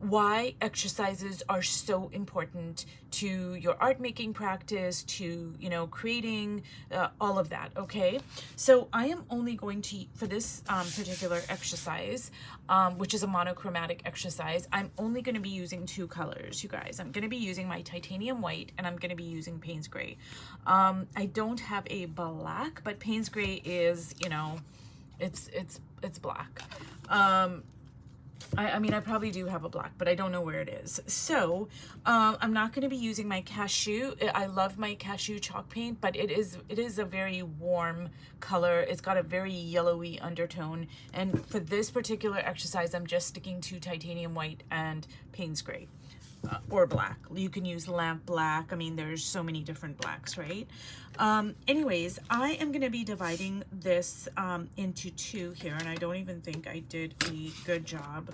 why exercises are so important to your art making practice, to, you know, creating, all of that, okay? So I am only going to, for this particular exercise, which is a monochromatic exercise, I'm only going to be using two colors, you guys. I'm going to be using my titanium white, and I'm going to be using Payne's gray. I don't have a black, but Payne's gray is, you know, it's black. I mean, I probably do have a black, but I don't know where it is. So I'm not going to be using my cashew. I love my cashew chalk paint, but it is a very warm color. It's got a very yellowy undertone. And for this particular exercise, I'm just sticking to titanium white and Payne's gray. Or black. You can use lamp black. I mean, there's so many different blacks, right? Anyways, I am going to be dividing this into two here, and I don't even think I did a good job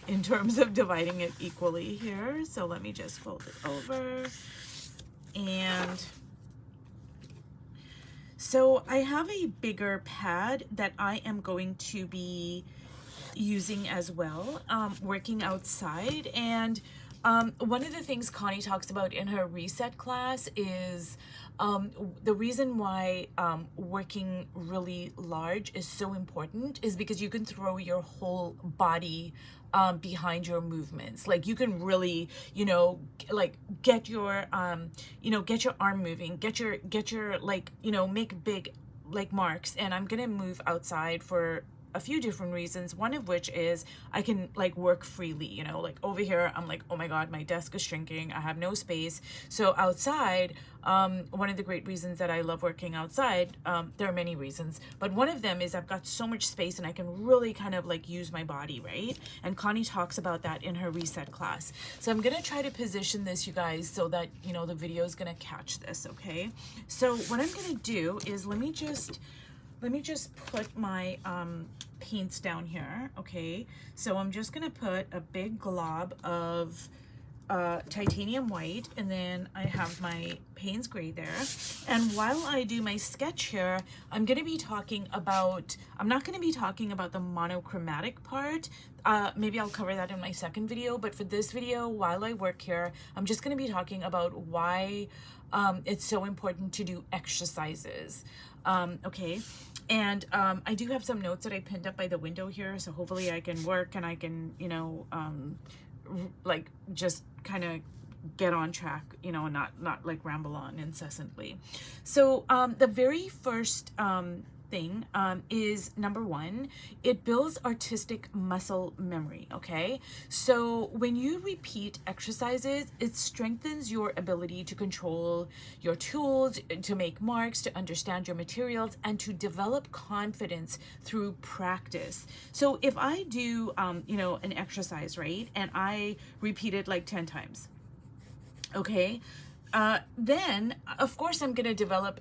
in terms of dividing it equally here. So let me just fold it over. And so I have a bigger pad that I am going to be using as well, working outside. And one of the things Connie talks about in her reset class is the reason why working really large is so important is because you can throw your whole body behind your movements. Like you can really, you know, like get your, you know, get your arm moving, get your like, you know, make big like marks. And I'm gonna move outside for a few different reasons, one of which is I can like work freely, you know, like over here I'm like, oh my god, my desk is shrinking, I have no space. So outside, one of the great reasons that I love working outside, there are many reasons, but one of them is I've got so much space and I can really kind of like use my body, right? And Connie talks about that in her reset class. So I'm gonna try to position this, you guys, so that, you know, the video is gonna catch this, okay? So what I'm gonna do is let me just put my paints down here, okay? So I'm just gonna put a big glob of titanium white, and then I have my Payne's gray there. And while I do my sketch here, I'm gonna be talking about, I'm not gonna be talking about the monochromatic part. Maybe I'll cover that in my second video, but for this video, while I work here, I'm just gonna be talking about why it's so important to do exercises, okay? And I do have some notes that I pinned up by the window here, so hopefully I can work and I can, you know, like just kind of get on track, you know, not like ramble on incessantly. So the very first thing is number one, it builds artistic muscle memory, okay? So when you repeat exercises, it strengthens your ability to control your tools, to make marks, to understand your materials, and to develop confidence through practice. So if I do, you know, an exercise, right, and I repeat it like 10 times, okay, then of course I'm gonna develop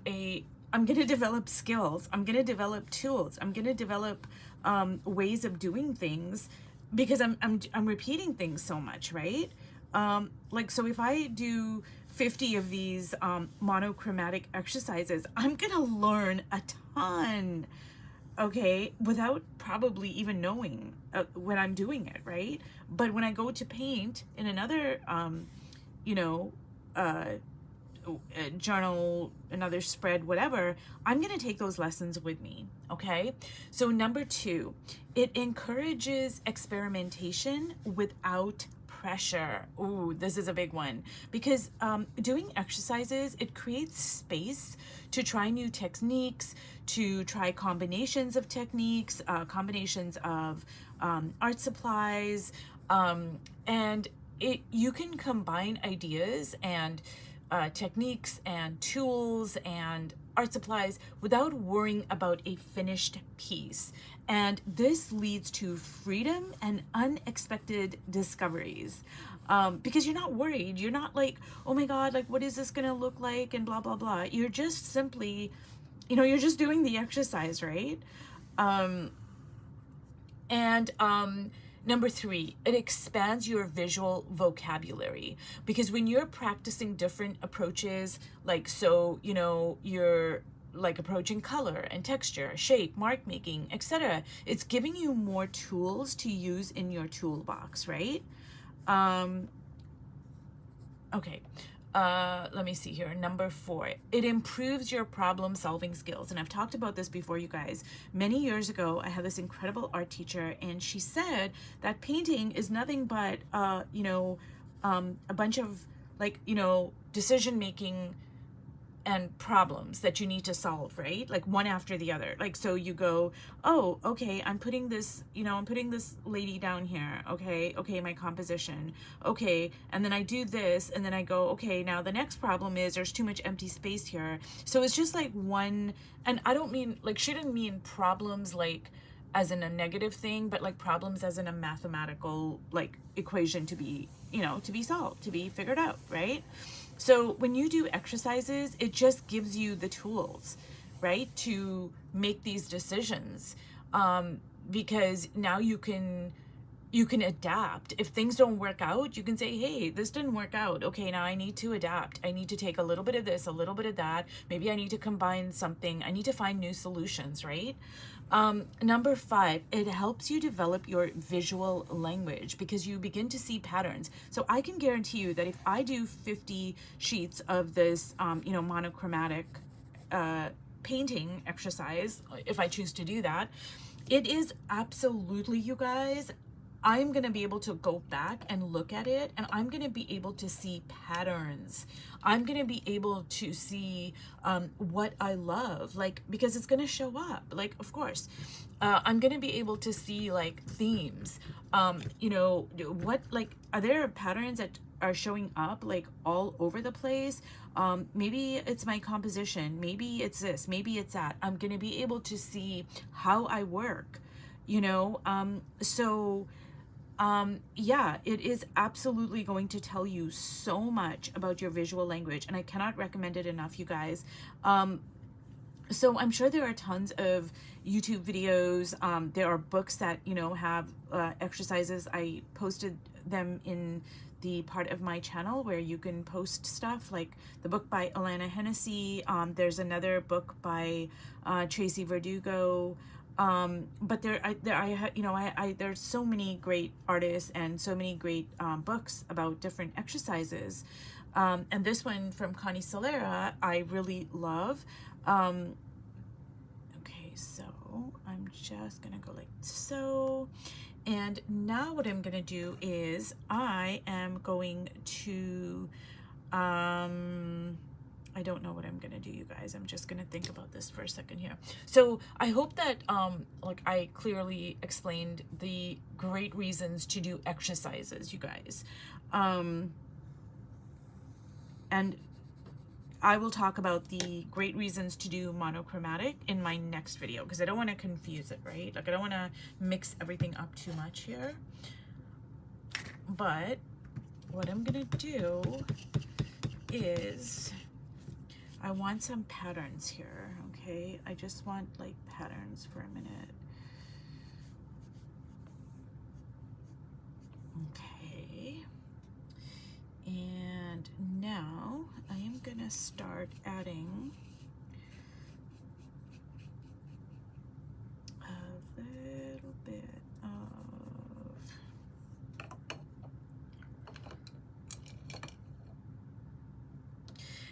skills, I'm gonna develop tools, I'm gonna develop ways of doing things because I'm repeating things so much, right? Like, so if I do 50 of these monochromatic exercises, I'm gonna learn a ton, okay, without probably even knowing when I'm doing it, right? But when I go to paint in another, you know, journal, another spread, whatever, I'm going to take those lessons with me, okay? So number two, it encourages experimentation without pressure. Ooh, this is a big one, because doing exercises, it creates space to try new techniques, to try combinations of techniques, combinations of art supplies, and you can combine ideas and techniques and tools and art supplies without worrying about a finished piece. And this leads to freedom and unexpected discoveries, because you're not worried. You're not like, oh my God, like, what is this gonna look like, and blah, blah, blah. You're just simply, you know, you're just doing the exercise, right? Number three, it expands your visual vocabulary, because when you're practicing different approaches, like, so, you know, you're like approaching color and texture, shape, mark making, etc., it's giving you more tools to use in your toolbox, right? Okay, let me see here. Number 4, it improves your problem solving skills. And I've talked about this before, you guys. Many years ago, I had this incredible art teacher, and she said that painting is nothing but, a bunch of like, decision making and problems that you need to solve, right? Like one after the other. Like, so you go, oh, okay, I'm putting this lady down here. Okay, my composition. Okay, and then I do this, and then I go, okay, now the next problem is there's too much empty space here. So it's just like one, and I don't mean, like, she didn't mean problems like as in a negative thing, but like problems as in a mathematical like equation to be, to be solved, to be figured out, right? So when you do exercises, it just gives you the tools, right, to make these decisions, because now you can adapt. If things don't work out, you can say, hey, this didn't work out. Okay, now I need to adapt. I need to take a little bit of this, a little bit of that. Maybe I need to combine something. I need to find new solutions, right? Number 5, it helps you develop your visual language because you begin to see patterns. So I can guarantee you that if I do 50 sheets of this, monochromatic painting exercise, if I choose to do that, it is absolutely, you guys, I'm going to be able to go back and look at it, and I'm going to be able to see patterns. I'm going to be able to see what I love, like, because it's going to show up, like, of course. I'm going to be able to see, like, themes. What, like, are there patterns that are showing up, like, all over the place? Maybe it's my composition. Maybe it's this. Maybe it's that. I'm going to be able to see how I work, yeah, it is absolutely going to tell you so much about your visual language, and I cannot recommend it enough, you guys. So I'm sure there are tons of YouTube videos. There are books that, have exercises. I posted them in the part of my channel where you can post stuff, like the book by Alana Hennessy. There's another book by Tracy Verdugo. But there's so many great artists and so many great books about different exercises. And this one from Connie Solera, I really love. Okay, so I'm just gonna go like so. And now what I'm gonna do is I am going to, I don't know what I'm gonna do, you guys. I'm just gonna think about this for a second here. So I hope that like I clearly explained the great reasons to do exercises, you guys. And I will talk about the great reasons to do monochromatic in my next video, because I don't want to confuse it, right? Like, I don't want to mix everything up too much here. But what I'm gonna do is I want some patterns here, okay? I just want like patterns for a minute. Okay. And now I am gonna start adding a little bit of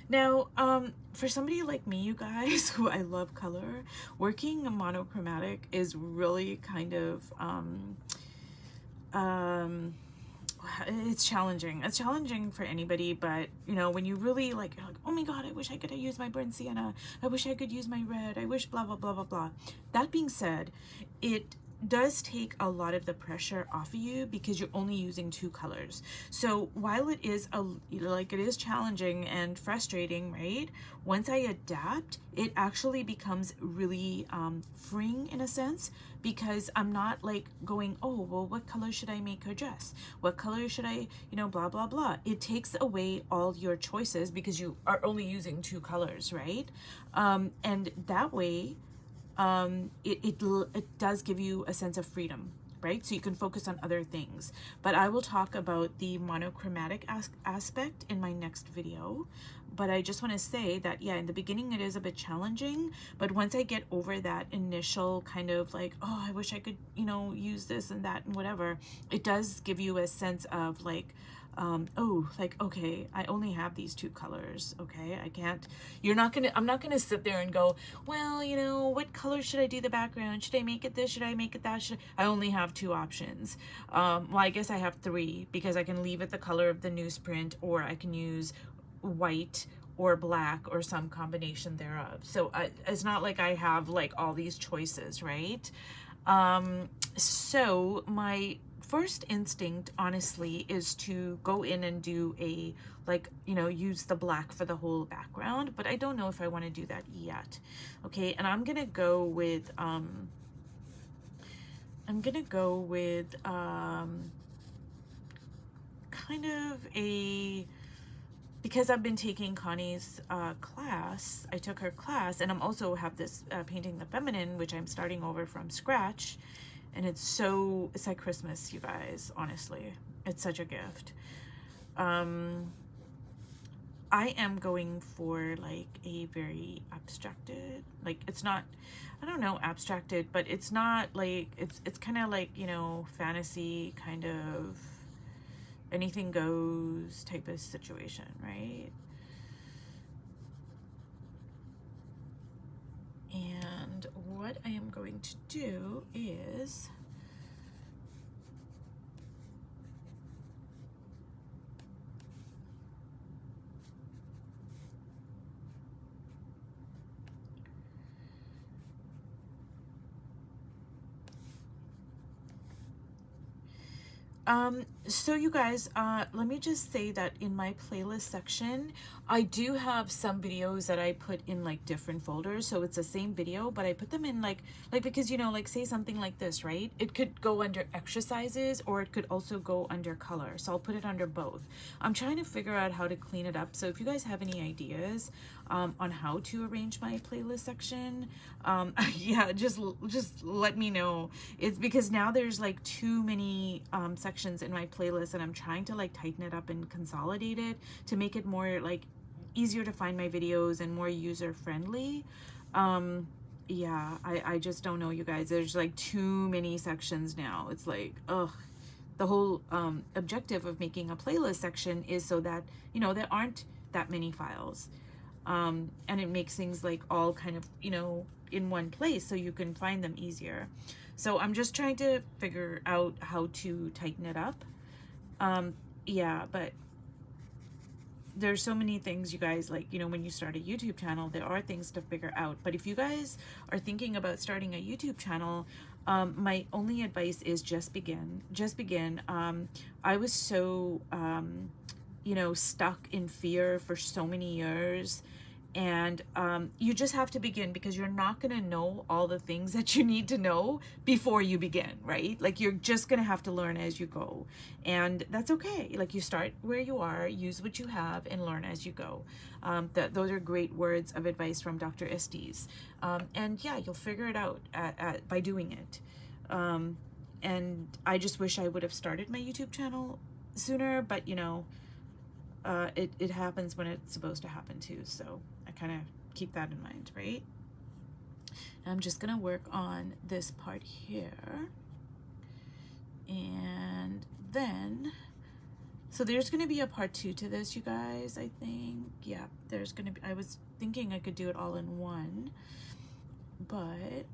now, for somebody like me, you guys, who I love color, working monochromatic is really kind of, it's challenging. It's challenging for anybody, but, when you really like, you're like, oh my God, I wish I could use my burnt sienna. I wish I could use my red. I wish blah, blah, blah, blah, blah. That being said, it does take a lot of the pressure off of you because you're only using 2 colors. So while it is it is challenging and frustrating, right? Once I adapt, it actually becomes really freeing in a sense, because I'm not like going, oh, well, what color should I make her dress? What color should I, blah, blah, blah. It takes away all your choices because you are only using 2 colors, right? And that way, it does give you a sense of freedom, right? So you can focus on other things. But I will talk about the monochromatic aspect in my next video. But I just want to say that, yeah, in the beginning it is a bit challenging, but once I get over that initial kind of like, oh, I wish I could, you know, use this and that and whatever, it does give you a sense of like, oh, like, okay, I only have these two colors. Okay, I can't, I'm not gonna sit there and go, well, you know, what color should I do the background? Should I make it this? Should I make it that? I only have two options. Well, I guess I have three, because I can leave it the color of the newsprint, or I can use white or black or some combination thereof. So it's not like I have like all these choices, right? So my first instinct, honestly, is to go in and do a, like, you know, use the black for the whole background, but I don't know if I want to do that yet. Okay, and I'm gonna go with kind of a, because I've been taking Connie's class, I took her class, and I'm also have this Painting the Feminine, which I'm starting over from scratch, and it's like Christmas, you guys, honestly. It's such a gift. I am going for like a very abstracted, like, it's not, I don't know, abstracted, but it's not like, it's kind of like, you know, fantasy kind of anything goes type of situation, right? And what I am going to do is so you guys, let me just say that in my playlist section, I do have some videos that I put in like different folders. So it's the same video, but I put them in like, because, you know, like say something like this, right? It could go under exercises, or it could also go under color. So I'll put it under both. I'm trying to figure out how to clean it up. So if you guys have any ideas on how to arrange my playlist section, yeah, just let me know. It's because now there's like too many sections in my playlist, and I'm trying to like tighten it up and consolidate it to make it more like easier to find my videos and more user friendly. Yeah, I just don't know, you guys. There's like too many sections now. It's like, ugh. The whole objective of making a playlist section is so that, you know, there aren't that many files. And it makes things like all kind of, you know, in one place so you can find them easier. So I'm just trying to figure out how to tighten it up. Yeah, but there's so many things, you guys, like, you know, when you start a YouTube channel, there are things to figure out. But if you guys are thinking about starting a YouTube channel, my only advice is just begin. I was so, you know, stuck in fear for so many years. And you just have to begin, because you're not going to know all the things that you need to know before you begin, right? Like, you're just going to have to learn as you go. And that's okay. Like, you start where you are, use what you have, and learn as you go. Those are great words of advice from Dr. Estes. And yeah, you'll figure it out by doing it. And I just wish I would have started my YouTube channel sooner, but you know, it happens when it's supposed to happen too. So I kind of keep that in mind, right? And I'm just gonna work on this part here, and then, so there's gonna be a part 2 to this, you guys, I think. Yeah, there's gonna be, I was thinking I could do it all in one, but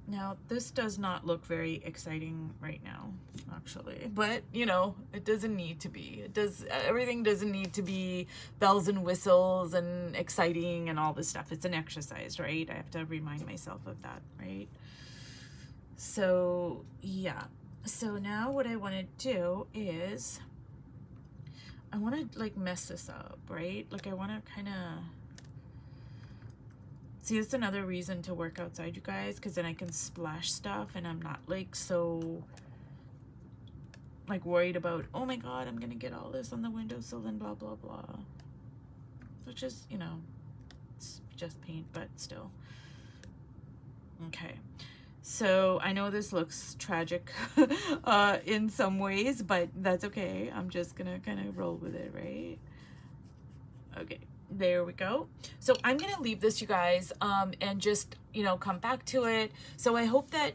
now this does not look very exciting right now, actually, but you know, it doesn't need to be. Everything doesn't need to be bells and whistles and exciting and all this stuff. It's an exercise, right? I have to remind myself of that, right? So yeah, so now what I want to do is I want to like mess this up, right? Like, I want to kind of see, it's another reason to work outside, you guys, because then I can splash stuff and I'm not like so like worried about, oh my god, I'm gonna get all this on the windowsill and blah blah blah, which is, you know, it's just paint, but still. Okay. So I know this looks tragic in some ways, but that's okay. I'm just gonna kind of roll with it, right? Okay, there we go. So I'm gonna leave this, you guys, and just, you know, come back to it. So I hope that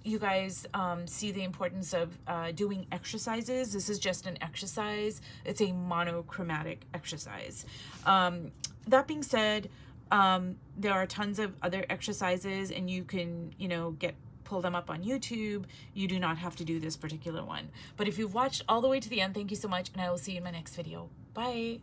you guys see the importance of doing exercises. This is just an exercise. It's a monochromatic exercise. That being said, there are tons of other exercises, and you can, you know, pull them up on YouTube. You do not have to do this particular one. But if you've watched all the way to the end, thank you so much, and I will see you in my next video. Bye.